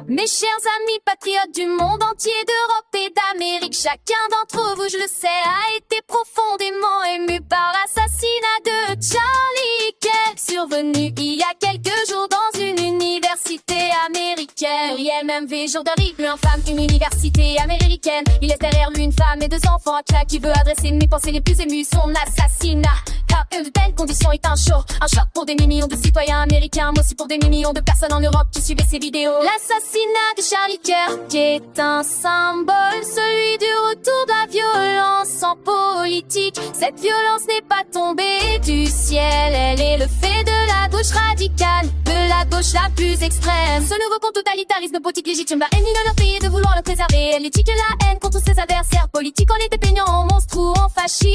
Mes chers amis patriotes du monde entier, d'Europe et d'Amérique, chacun d'entre vous, je le sais, a été profondément ému par l'assassinat de Charlie Kirk, survenu il y a quelques jours dans une université américaine. IMMV, jour de rire, une femme, une université américaine. Il laisse derrière lui une femme et 2 enfants à claque qui veut adresser mes pensées les plus émues. Son assassinat, car une de telles conditions est un choc pour des millions de citoyens américains, mais aussi pour des millions de personnes en Europe qui suivaient ces vidéos. L'assassinat de Charlie Kirk est un symbole, celui du retour de la violence en politique. Cette violence n'est pas tombée du ciel, elle est le fait de la gauche radicale, de la gauche la plus extrême. Ce nouveau compte totalitarisme politique légitime va éliminer leur pays de vouloir le préserver. Elle éthique la haine contre ses adversaires politiques en les dépeignant en monstres ou en fascistes.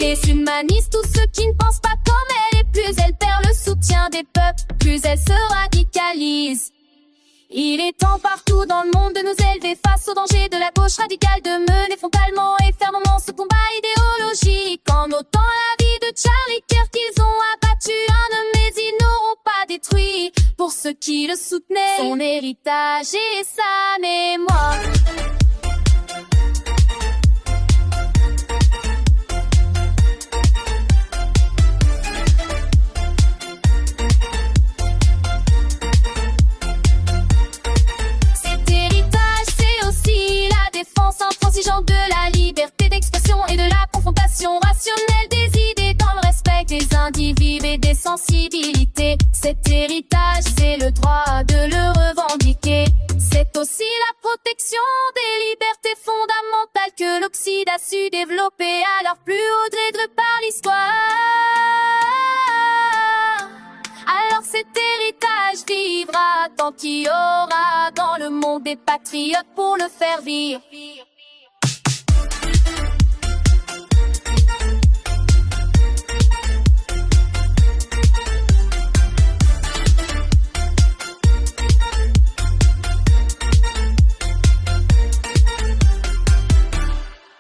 Les humanistes, tous ceux qui ne pensent pas comme elle, et plus elle perd le soutien des peuples, plus elle se radicalise. Il est temps partout dans le monde de nous élever face au danger de la gauche radicale, de mener frontalement et fermement ce combat idéologique. En notant la vie de Charlie Kirk, ils ont abattu un homme, mais ils n'auront pas détruit, pour ceux qui le soutenaient, son héritage et sa mémoire. Intransigeant de la liberté d'expression et de la confrontation rationnelle des idées dans le respect des individus et des sensibilités. Cet héritage, c'est le droit de le revendiquer. C'est aussi la protection des libertés fondamentales que l'Occident a su développer à leur plus haut degré par l'histoire. Alors cet héritage vivra tant qu'il y aura dans le monde des patriotes pour le faire vivre.